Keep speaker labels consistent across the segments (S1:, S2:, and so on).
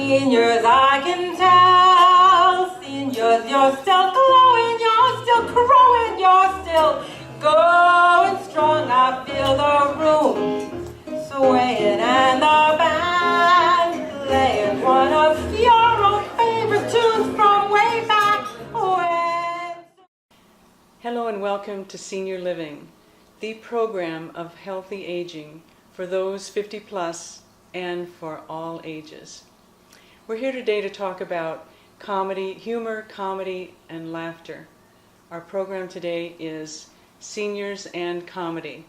S1: Seniors, I can tell. Seniors, you're still glowing, you're still growing, you're still going strong. I feel the room swaying and the band playing one of your own favorite tunes from way back when.
S2: Hello and welcome to Senior Living, the program of healthy aging for those 50 plus and for all ages. We're here today to talk about comedy, humor, comedy, and laughter. Our program today is Seniors and Comedy.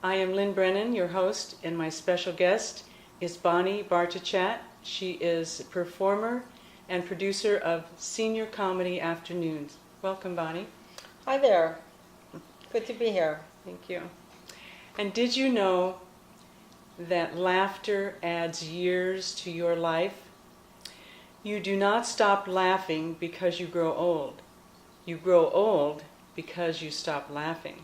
S2: I am Lynn Brennan, your host, and my special guest is Bonnie Bartachat. She is a performer and producer of Senior Comedy Afternoons. Welcome, Bonnie.
S3: Hi there. Good to be here.
S2: Thank you. And did you know that laughter adds years to your life? You do not stop laughing because you grow old. You grow old because you stop laughing.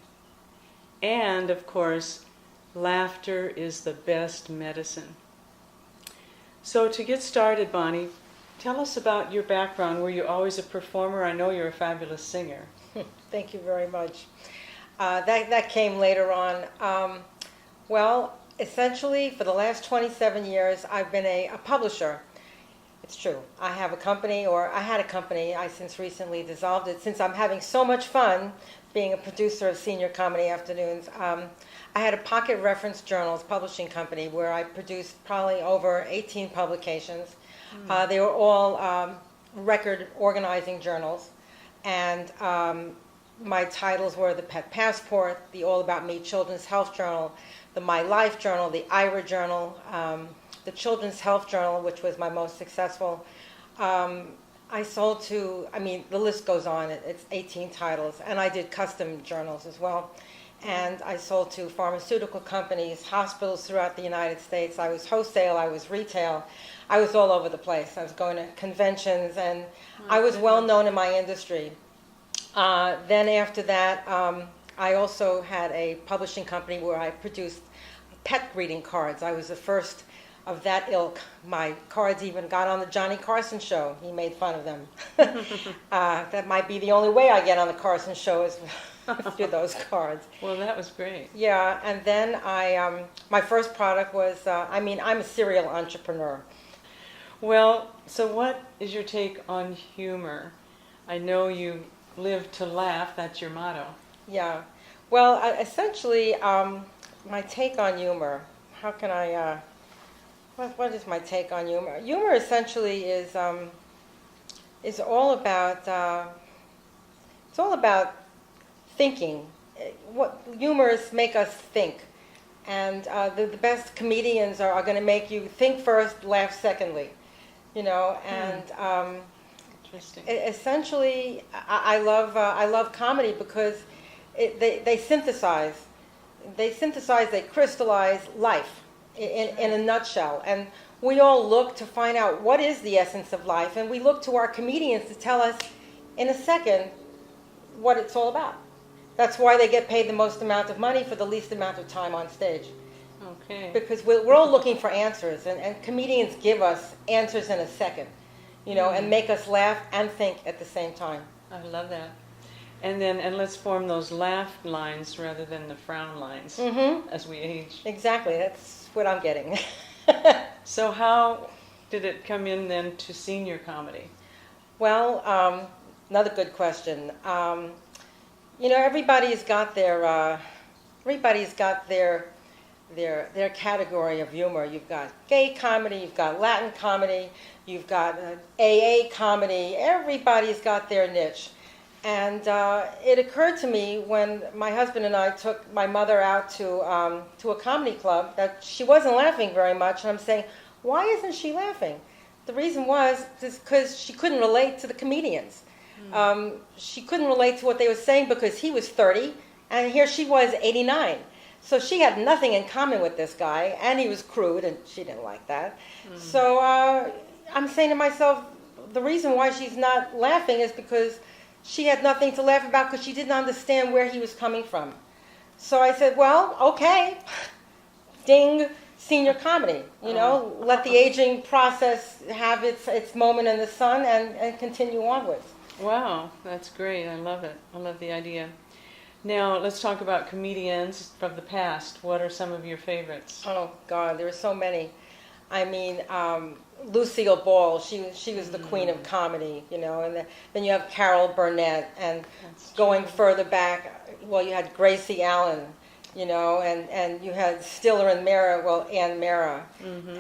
S2: And, of course, laughter is the best medicine. So to get started, Bonnie, tell us about your background. Were you always a performer? I know you're a fabulous singer.
S3: Thank you very much. That came later on. Well, essentially, for the last 27 years, I've been a publisher. It's true. I have a company, or I had a company. I since recently dissolved it. Since I'm having so much fun being a producer of Senior Comedy Afternoons, I had a Pocket Reference Journals publishing company where I produced probably over 18 publications. They were all record organizing journals. And my titles were the Pet Passport, the All About Me Children's Health Journal, the My Life Journal, the Ira Journal, the Children's Health Journal, which was my most successful. I sold to, the list goes on, it's 18 titles, and I did custom journals as well. And I sold to pharmaceutical companies, hospitals throughout the United States. I was wholesale, I was retail. I was all over the place. I was going to conventions, and I was well known in my industry. Then after that, I also had a publishing company where I produced pet greeting cards. I was the first of that ilk. My cards even got on the Johnny Carson show. He made fun of them. That might be the only way I get on the Carson show is through those cards.
S2: Well, that was great.
S3: Yeah, and then my first product was, I'm a serial entrepreneur.
S2: Well, so what is your take on humor? I know you live to laugh, that's your motto.
S3: Yeah. Well, essentially, my take on humor, how can I, what is my take on humor? Humor essentially is all about, it's all about thinking. What humorists make us think. And the best comedians are going to make you think first, laugh secondly. And
S2: Interesting.
S3: Essentially, I love comedy because they synthesize. They crystallize life in a nutshell. And we all look to find out what is the essence of life, and we look to our comedians to tell us in a second what it's all about. That's why they get paid the most amount of money for the least amount of time on stage.
S2: Okay.
S3: Because we're all looking for answers, and comedians give us answers in a second, and make us laugh and think at the same time.
S2: I love that. And let's form those laugh lines rather than the frown lines as we age.
S3: Exactly, that's what I'm getting.
S2: So how did it come in then to senior comedy?
S3: Well, another good question. Everybody's got their category of humor. You've got gay comedy, you've got Latin comedy, you've got AA comedy. Everybody's got their niche. And it occurred to me when my husband and I took my mother out to a comedy club that she wasn't laughing very much. And I'm saying, why isn't she laughing? The reason was because she couldn't relate to the comedians. She couldn't relate to what they were saying because he was 30 and here she was 89. So she had nothing in common with this guy, and he was crude, and she didn't like that. So I'm saying to myself, the reason why she's not laughing is because she had nothing to laugh about because she didn't understand where he was coming from. So I said, well, okay, ding, senior comedy. You know, let the aging process have its moment in the sun and continue onwards.
S2: Wow, that's great. I love it. I love the idea. Now, let's talk about comedians from the past. What are some of your favorites?
S3: Oh God, there are so many. I mean, Lucille Ball. She was the queen of comedy. You know, and then you have Carol Burnett, and
S2: That's
S3: going further back, well, you had Gracie Allen. You know, and you had Stiller and Mara, well, Ann Mara,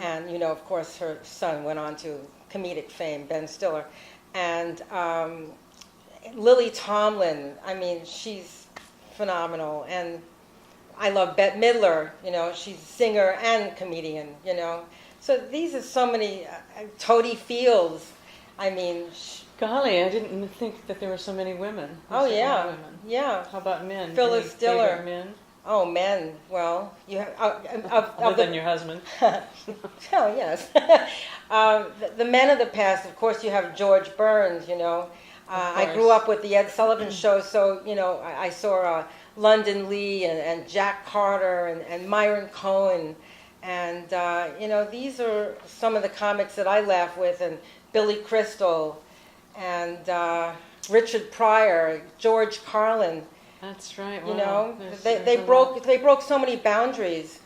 S3: and, you know, of course, her son went on to comedic fame, Ben Stiller. And Lily Tomlin, I mean, she's phenomenal. And I love Bette Midler, you know, she's a singer and comedian, you know. So these are so many, Toadie Fields, I mean.
S2: Golly, I didn't think that there were so many women.
S3: Oh,
S2: There's so
S3: yeah,
S2: many women.
S3: yeah.
S2: How about men?
S3: Phyllis
S2: Any
S3: Diller.
S2: favorite men?
S3: Oh, men, well, you have,
S2: Other than your husband.
S3: Oh, yes. The men of the past, of course, you have George Burns, you know. I grew up with the Ed Sullivan Show, so, you know, I saw London Lee and Jack Carter and Myron Cohen. And, you know, these are some of the comics that I laugh with, and Billy Crystal and Richard Pryor, George Carlin.
S2: That's right.
S3: You
S2: Wow.
S3: know,
S2: There's
S3: they
S2: a lot.
S3: broke so many boundaries.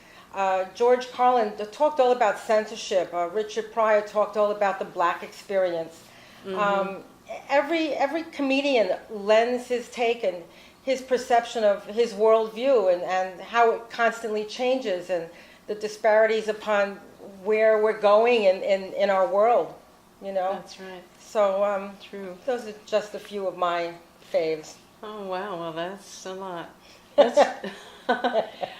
S3: George Carlin talked all about censorship. Richard Pryor talked all about the black experience. Every comedian lends his take and his perception of his worldview and how it constantly changes and the disparities upon where we're going in our world. You know.
S2: That's right.
S3: So
S2: True.
S3: those are just a few of my faves.
S2: Oh, wow. Well, that's a lot.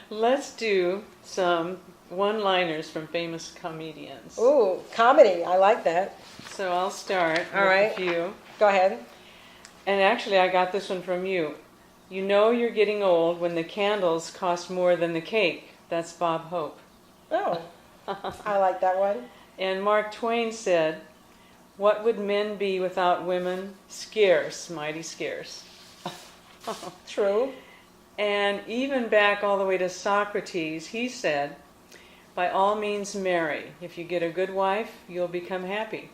S2: Let's do some one-liners from famous comedians.
S3: Ooh, comedy. I like that.
S2: So I'll start
S3: All
S2: with
S3: right.
S2: a few.
S3: Go ahead.
S2: And actually, I got this one from you. You know you're getting old when the candles cost more than the cake. That's Bob Hope.
S3: Oh, I like that one.
S2: And Mark Twain said, what would men be without women? Scarce, mighty scarce.
S3: True.
S2: And even back all the way to Socrates, he said, by all means marry. If you get a good wife, you'll become happy.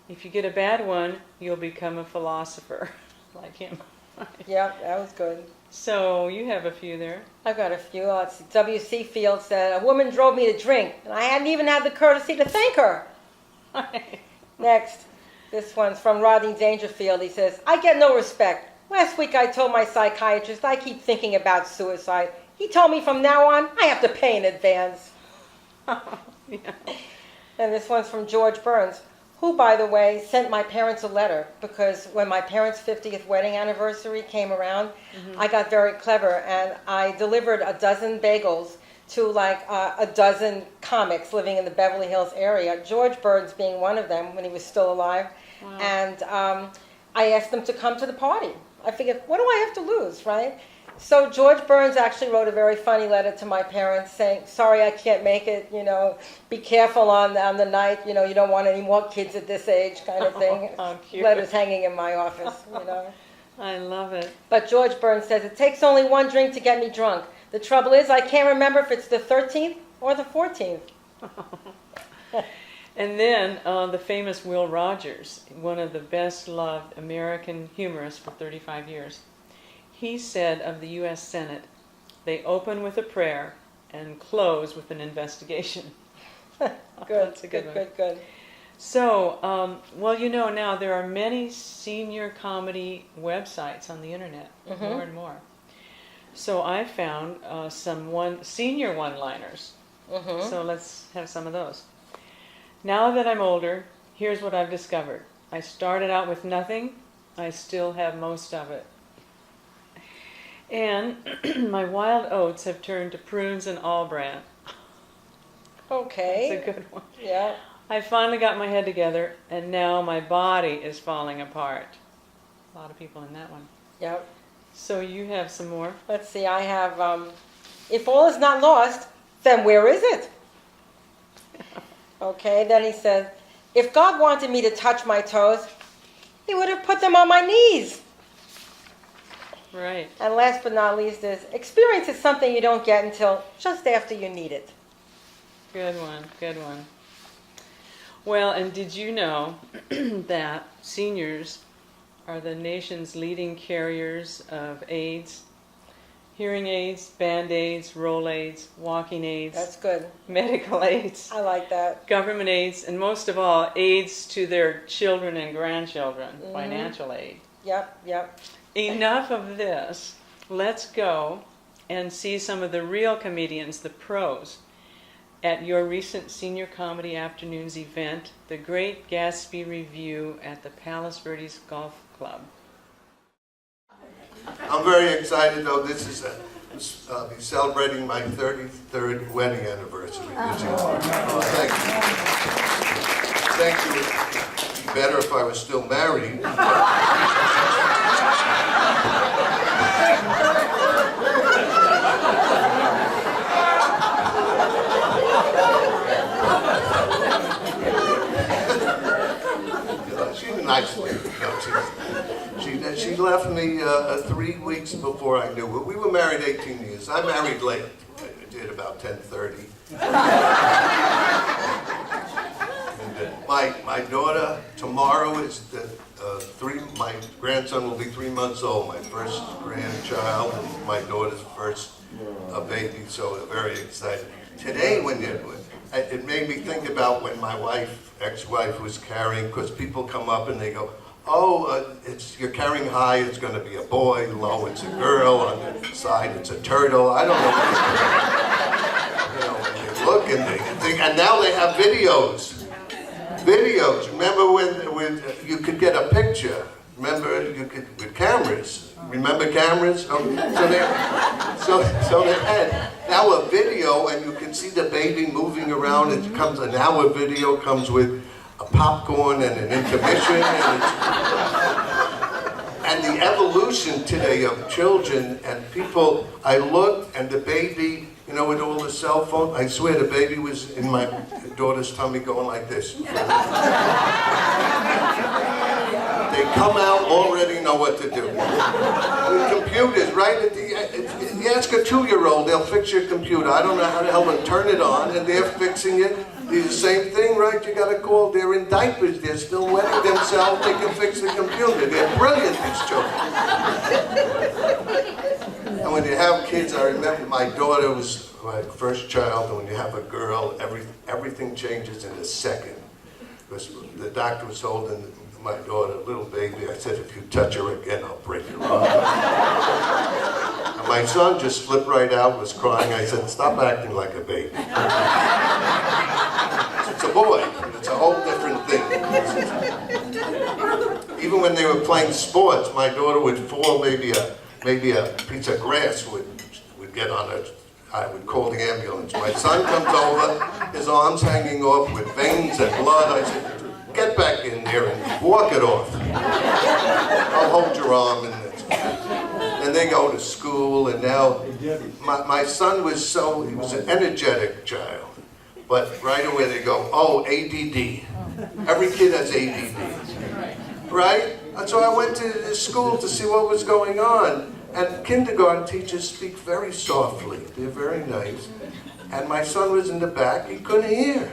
S2: If you get a bad one, you'll become a philosopher, like him.
S3: Yeah, that was good.
S2: So you have a few there.
S3: I've got a few. Let's see. W.C. Fields said, a woman drove me to drink, and I hadn't even had the courtesy to thank her. Next, this one's from Rodney Dangerfield. He says, I get no respect. Last week I told my psychiatrist I keep thinking about suicide. He told me from now on I have to pay in advance.
S2: Yeah.
S3: And this one's from George Burns, who, by the way, sent my parents a letter because when my parents' 50th wedding anniversary came around, I got very clever and I delivered a dozen bagels to like a dozen comics living in the Beverly Hills area, George Burns being one of them when he was still alive.
S2: Wow.
S3: And I asked them to come to the party. I figured, what do I have to lose, right? So George Burns actually wrote a very funny letter to my parents saying, sorry, I can't make it, you know, be careful on the night, you know, you don't want any more kids at this age kind of thing.
S2: How cute.
S3: Letters hanging in my office, you know.
S2: I love it.
S3: But George Burns says, it takes only one drink to get me drunk. The trouble is I can't remember if it's the 13th or the 14th.
S2: And then the famous Will Rogers, one of the best-loved American humorists for 35 years. He said of the U.S. Senate, they open with a prayer and close with an investigation.
S3: Good,
S2: That's a good one.
S3: good.
S2: So, well, you know now there are many senior comedy websites on the internet, more and more. So I found some senior one-liners. So let's have some of those. Now that I'm older, here's what I've discovered. I started out with nothing. I still have most of it. And my wild oats have turned to prunes and Allbrand.
S3: Okay.
S2: That's a good one.
S3: Yeah.
S2: I finally got my head together, and now my body is falling apart. A lot of people in that one.
S3: Yep.
S2: So you have some more.
S3: Let's see, I have, if all is not lost, then where is it? Okay, then he says, if God wanted me to touch my toes, he would have put them on my knees.
S2: Right.
S3: And last but not least is, experience is something you don't get until just after you need it.
S2: Good one, good one. Well, and did you know that seniors are the nation's leading carriers of aids? Hearing aids, Band-Aids, roll aids, walking aids,
S3: That's good.
S2: medical aids,
S3: I like that.
S2: government aids, and most of all, aids to their children and grandchildren, financial aid.
S3: Yep.
S2: Enough of this. Let's go and see some of the real comedians, the pros, at your recent Senior Comedy Afternoons event, The Great Gatsby Review at the Palos Verdes Golf Club.
S4: I'm very excited, though. This is be celebrating my 33rd wedding anniversary this year. Thank you. It'd be better if I was still married. She's a nice lady. She left me 3 weeks before I knew her. We were married 18 years. I married late. I did about 10:30. My daughter, tomorrow is my grandson will be 3 months old, my first grandchild, and my daughter's first baby, so we're very excited. Today, it made me think about when my ex-wife was carrying, because people come up and they go, you're carrying high, it's going to be a boy, low, it's a girl, on the side, it's a turtle. I don't know. When you look and they think, and now they have videos. Remember when you could get a picture? Remember with cameras? Remember cameras? So they had now a video, and you can see the baby moving around. Now a video comes with a popcorn and an intermission, and the evolution today of children and people. I looked, and the baby, with all the cell phone, I swear the baby was in my daughter's tummy going like this. They come out, already know what to do. The computers, right at you ask a 2-year-old, they'll fix your computer. I don't know how the hell to turn it on, and they're fixing it. The same thing, right? You got to call. They're in diapers. They're still wetting themselves. They can fix the computer. They're brilliant, these children. And when you have kids, I remember my daughter was my first child, and when you have a girl, everything changes in a second. Because the doctor was holding my daughter, little baby. I said, if you touch her again, I'll break her arm. And my son just flipped right out, was crying. I said, stop acting like a baby. It's a boy. It's a whole different thing. Even when they were playing sports, my daughter would fall, maybe a piece of grass would get on her. I would call the ambulance. My son comes over, his arm's hanging off with veins and blood. I said, get back in there and walk it off. I'll hold your arm. And they go to school, and now my son was he was an energetic child. But right away they go, ADD. Every kid has ADD. Right? And so I went to the school to see what was going on. And kindergarten teachers speak very softly. They're very nice. And my son was in the back. He couldn't hear.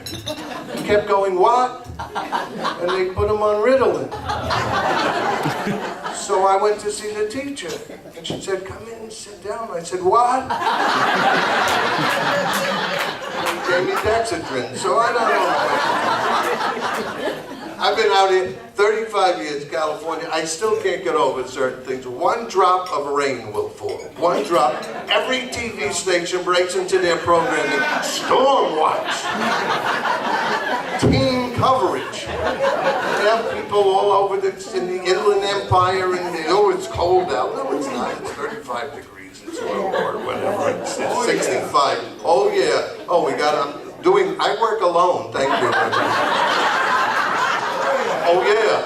S4: He kept going, what? And they put him on Ritalin. So I went to see the teacher. And she said, come in and sit down. I said, what? And he gave me Dexedrine. So I don't know. I've been out here 35 years, California. I still can't get over certain things. One drop of rain will fall. One drop. Every TV station breaks into their programming. Storm watch. Team coverage. They have people all over in the Inland Empire, and it's cold out. No, it's not. It's 35 degrees. It's or whatever. It's 65. Oh, yeah. Oh, I work alone. Thank you. Oh, yeah.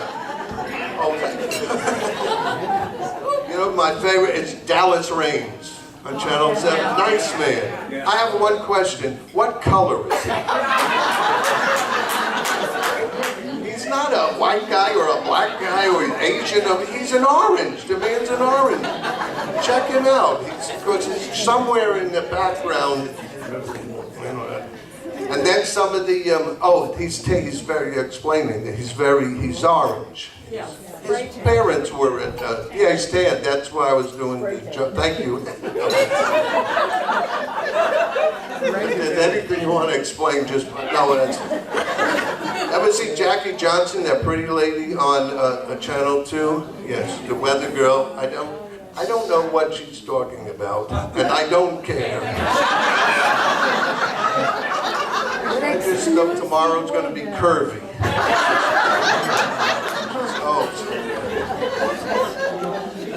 S4: Oh, my favorite is Dallas Raines on Channel 7. Nice man. I have one question. What color is he? He's not a white guy or a black guy or an Asian. He's an orange. The man's an orange. Check him out. Because he's somewhere in the background. And then some of the, he's very explaining that he's orange.
S1: Yeah.
S4: His parents were at, he's tan, that's why I was doing the joke. Thank you. If there's anything you want to explain, just, no, that's. Ever see Jackie Johnson, that pretty lady on Channel 2? Yes, the weather girl. I don't know what she's talking about, and I don't care. I just know tomorrow's going to be curvy.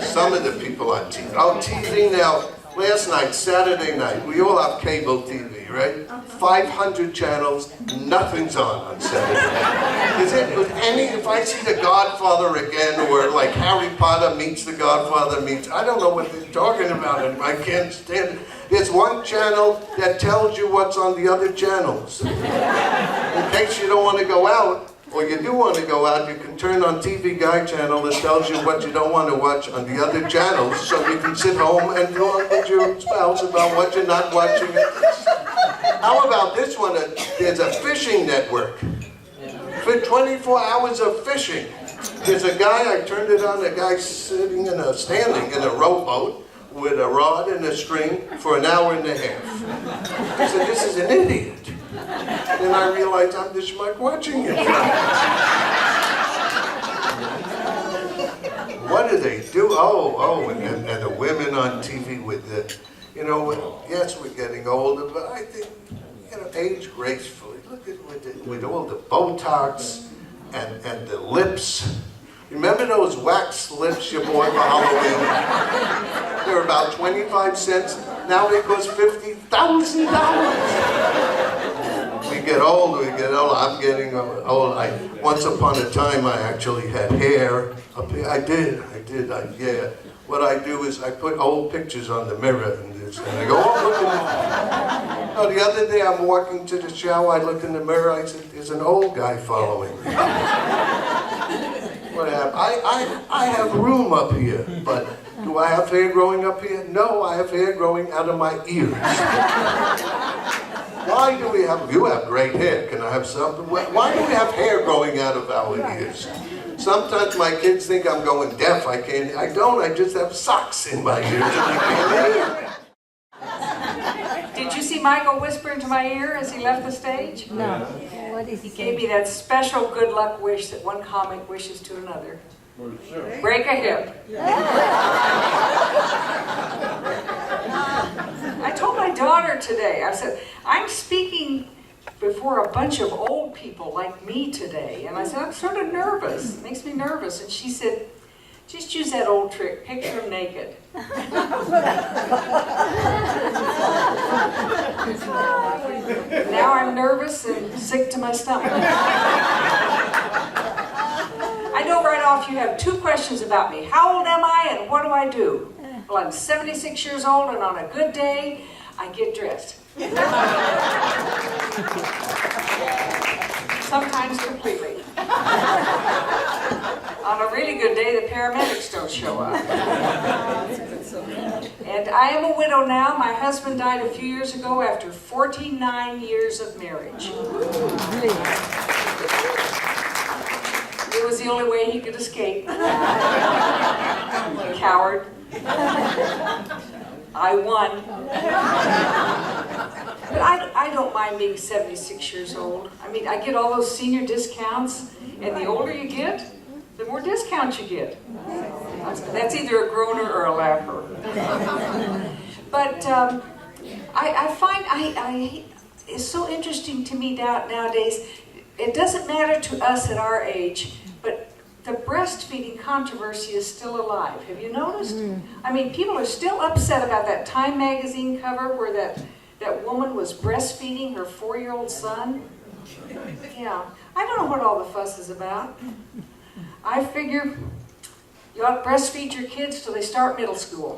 S4: Some of the people on TV. Oh, TV now. Last night, Saturday night, we all have cable TV, right? 500 channels, nothing's on Saturday night. Is it if I see The Godfather again, or like Harry Potter meets The Godfather meets, I don't know what they're talking about anymore. I can't stand it. There's one channel that tells you what's on the other channels. In case you don't want to go out, or you do want to go out, you can turn on TV Guide channel that tells you what you don't want to watch on the other channels, so you can sit home and talk with your spouse about what you're not watching. How about this one? There's a fishing network for 24 hours of fishing. There's a guy, I turned it on, a guy standing in a rowboat with a rod and a string for an hour and a half. I said, this is an idiot. Then I realized I'm the schmuck watching it. What do they do? And the women on TV with the, yes, we're getting older, but I think, age gracefully. Look at with all the Botox and the lips. Remember those wax lips you bought for Halloween? They were about 25 cents. Now they cost $50,000. We get older. I'm getting old. Once upon a time, I actually had hair up here. I did. What I do is I put old pictures on the mirror and I go, look at that. The other day I'm walking to the shower, I look in the mirror, I said, there's an old guy following me. What happened? I have room up here, but do I have hair growing up here? No, I have hair growing out of my ears. Why do we have, you have great hair, can I have something? Why do we have hair growing out of our ears? Sometimes my kids think I'm going deaf, I don't, I just have socks in my ears and I can't hear.
S5: Did you see Michael whisper into my ear as he left the stage?
S6: No. What did
S5: He gave me that special good luck wish that one comic wishes to another. Break a hip. I told my daughter today, I said, I'm speaking before a bunch of old people like me today. And I said, I'm sort of nervous. It makes me nervous. And she said, just use that old trick, picture him naked. Now I'm nervous and sick to my stomach. I know right off you have two questions about me. How old am I and what do I do? Well, I'm 76 years old and on a good day, I get dressed. Sometimes completely. On a really good day, the paramedics don't show up. And I am a widow now. My husband died a few years ago after 49 years of marriage. It was the only way he could escape. Coward. I won. But I don't mind being 76 years old. I mean, I get all those senior discounts, and the older you get, the more discounts you get. That's either a groaner or a laugher. But I find it's so interesting to me nowadays. It doesn't matter to us at our age, but the breastfeeding controversy is still alive. Have you noticed? I mean, people are still upset about that Time magazine cover where that woman was breastfeeding her 4-year-old son. Yeah, I don't know what all the fuss is about. I figure you ought to breastfeed your kids till they start middle school.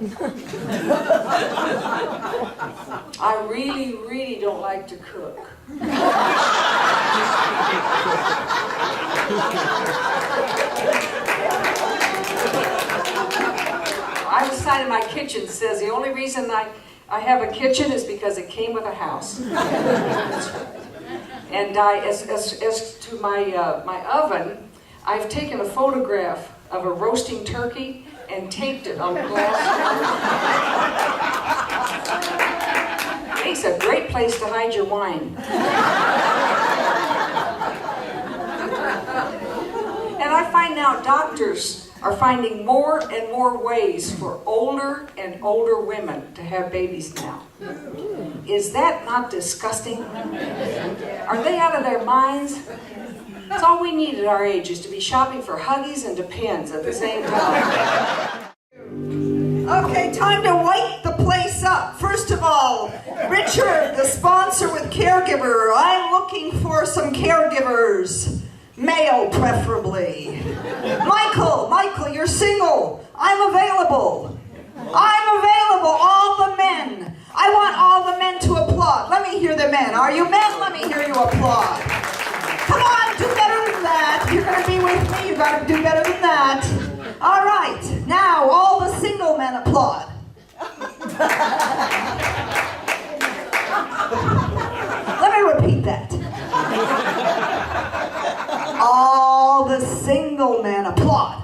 S5: I really, really don't like to cook. I decided my kitchen says the only reason I have a kitchen is because it came with a house. That's right. And as to my oven, I've taken a photograph of a roasting turkey and taped it on glass. Makes a great place to hide your wine. And I find now doctors are finding more and more ways for older and older women to have babies now. Is that not disgusting? Are they out of their minds? That's all we need at our age, is to be shopping for Huggies and Depends at the same time.
S6: Okay, time to wipe the place up. First of all, Richard, the sponsor with Caregiver, I'm looking for some caregivers. Male, preferably. Michael, you're single. I'm available. All the men. I want all the men to applaud. Let me hear the men. Are you men? Let me hear you applaud. Come on, do better than that. You're going to be with me. You've got to do better than that. All right, now all the single men applaud. Let me repeat that. All the single men applaud.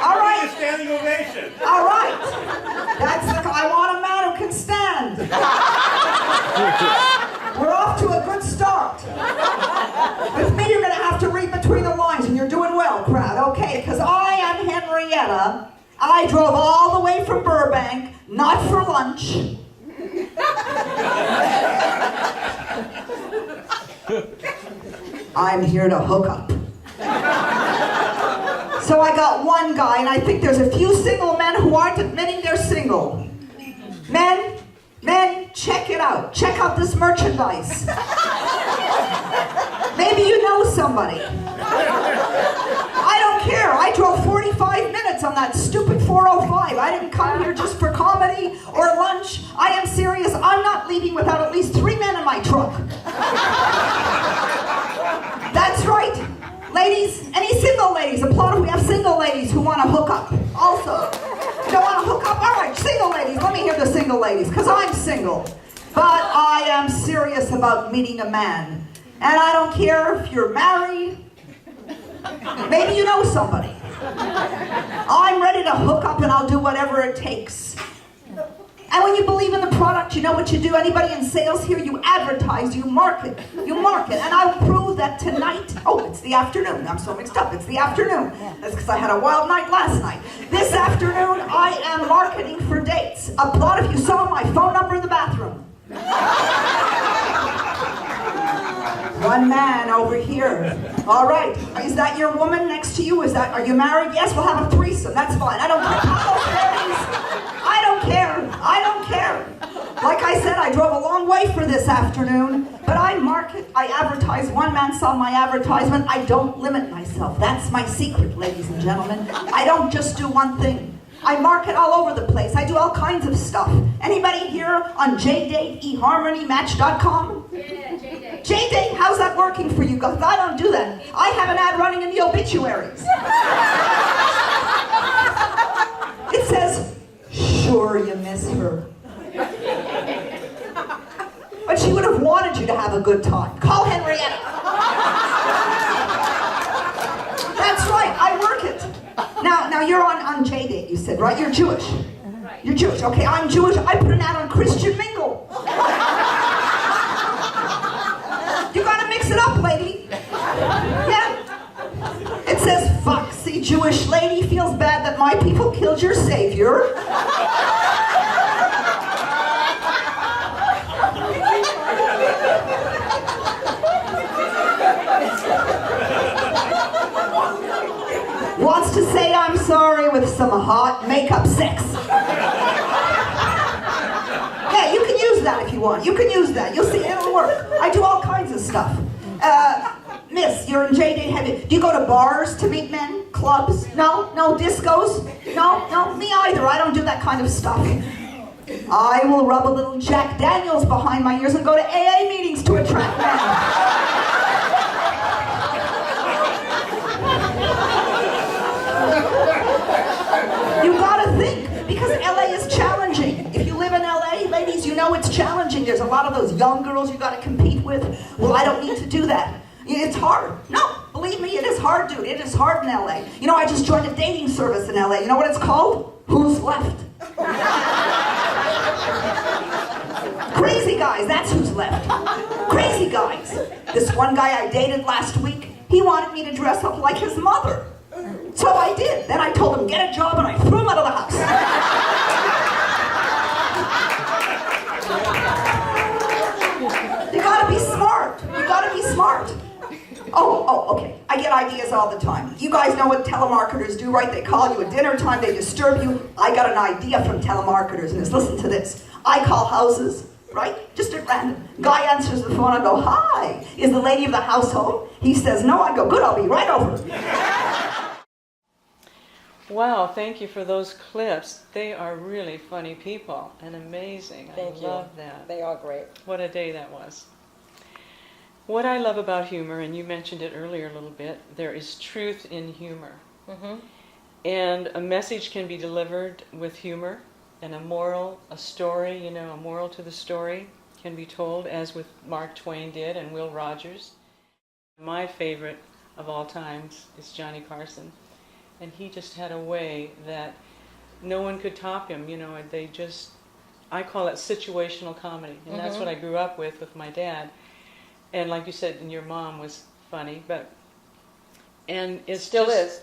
S6: All right.
S7: Standing ovation.
S6: All right. I want a man who can stand. We're off to a good start. With me, you're going to have to read between the lines, and you're doing well, crowd, okay? Because I am Henrietta. I drove all the way from Burbank, not for lunch. I'm here to hook up. So I got one guy, and I think there's a few single men who aren't admitting they're single. Men, check it out. Check out this merchandise. Maybe you know somebody. I don't care. I drove 45 minutes on that stupid 405. I didn't come here just for comedy or lunch. I am serious. I'm not leaving without at least 3 men in my truck. That's right. Ladies, any single ladies, applaud if we have single ladies who want to hook up. Also, you don't want to hook up? All right, single ladies. Let me hear the single ladies, because I'm single. But I am serious about meeting a man. And I don't care if you're married. Maybe you know somebody. I'm ready to hook up, and I'll do whatever it takes. And when you believe in the product, you know what you do. Anybody in sales here, you advertise, you market. You market. And I will prove that tonight, oh, it's the afternoon. I'm so mixed up. It's the afternoon. That's because I had a wild night last night. This afternoon, I am marketing for dates. Applaud if you saw my phone number in the bathroom. One man over here. All right. Is that your woman next to you? Are you married? Yes, we'll have a threesome. That's fine. I don't care. I don't care. Like I said, I drove a long way for this afternoon, but I market, I advertise. One man saw my advertisement. I don't limit myself. That's my secret, ladies and gentlemen. I don't just do one thing. I market all over the place. I do all kinds of stuff. Anybody here on JDate, eHarmonyMatch.com?
S8: Yeah, JDate.
S6: JDate, how's that working for you guys? I don't do that. I have an ad running in the obituaries. It says, sure you miss her. But she would have wanted you to have a good time. Call Henrietta. That's right, I work it. Now you're on JDate, you said, right? You're Jewish.
S8: Right.
S6: You're Jewish. Okay, I'm Jewish. I put an ad on Christian Mingle. You gotta mix it up, lady. Yeah. It says, foxy Jewish lady feels bad that my people killed your savior. Wants to say I'm sorry with some hot makeup sex. Yeah, you can use that if you want. You can use that. You'll see, it'll work. I do all kinds of stuff. Miss, you're in JDate. Do you go to bars to meet men? Clubs? No? No discos? No? No? Me either. I don't do that kind of stuff. I will rub a little Jack Daniels behind my ears and go to AA meetings to attract men. You gotta think, because LA is challenging. If you live in LA, ladies, you know know it's challenging. There's a lot of those young girls you got to compete with. Well, I don't need to do that. It's hard. No, believe me, it is hard, dude. It is hard in LA. You know, I just joined a dating service in LA. You know what it's called? Who's Left? Crazy guys, that's who's left. Crazy guys. This one guy I dated last week, he wanted me to dress up like his mother. So I did. Then I told him, get a job, and I threw him out of the house. You gotta be smart. You gotta be smart. Oh, okay. I get ideas all the time. You guys know what telemarketers do, right? They call you at dinner time, they disturb you. I got an idea from telemarketers, and it's, listen to this. I call houses, right? Just at random. Guy answers the phone, I go, hi, is the lady of the house home? He says, no. I go, good, I'll be right over.
S2: Wow, thank you for those clips. They are really funny people and amazing.
S3: Thank you.
S2: I love that.
S3: They are great.
S2: What a day that was. What I love about humor, and you mentioned it earlier a little bit, there is truth in humor.
S3: Mm-hmm.
S2: And a message can be delivered with humor, and a moral, a story, a moral to the story can be told, as with Mark Twain did and Will Rogers. My favorite of all times is Johnny Carson. And he just had a way that no one could top him, I call it situational comedy. And that's what I grew up with my dad. And like you said, and your mom was funny, and it
S3: Still is.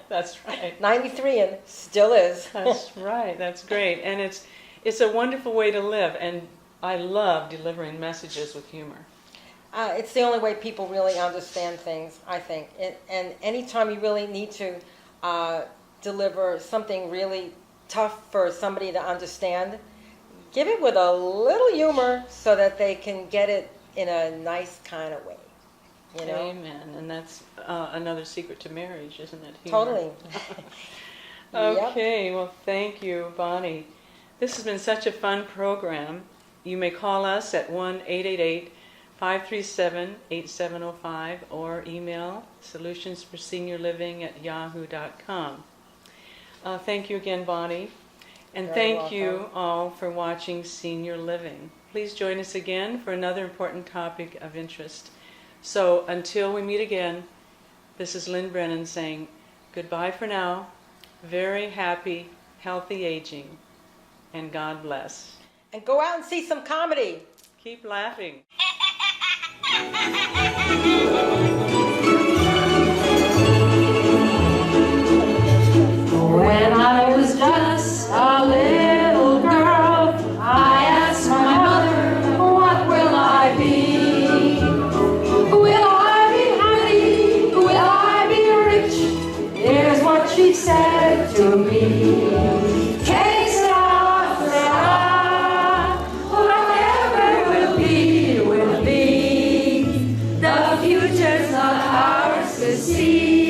S2: That's right.
S3: 93 and still is.
S2: That's right. That's great. And it's a wonderful way to live. And I love delivering messages with humor.
S3: It's the only way people really understand things, I think. And anytime you really need to deliver something really tough for somebody to understand, give it with a little humor so that they can get it in a nice kind of way.
S2: Amen. And that's another secret to marriage, isn't it? Humor.
S3: Totally.
S2: Okay. Well, thank you, Bonnie. This has been such a fun program. You may call us at 1-888-537-8705 or email solutionsforseniorliving@yahoo.com. Thank you again, Bonnie. And thank you all for watching Senior Living. Please join us again for another important topic of interest. So until we meet again, this is Lynn Brennan saying goodbye for now. Very happy, healthy aging, and God bless.
S3: And go out and see some comedy.
S2: Keep laughing.
S1: When I was just a little girl, I asked my mother, what will I be? Will I be happy? Will I be rich? Here's what she said to me. Que sera, whatever will be, will be. The future's not ours to see.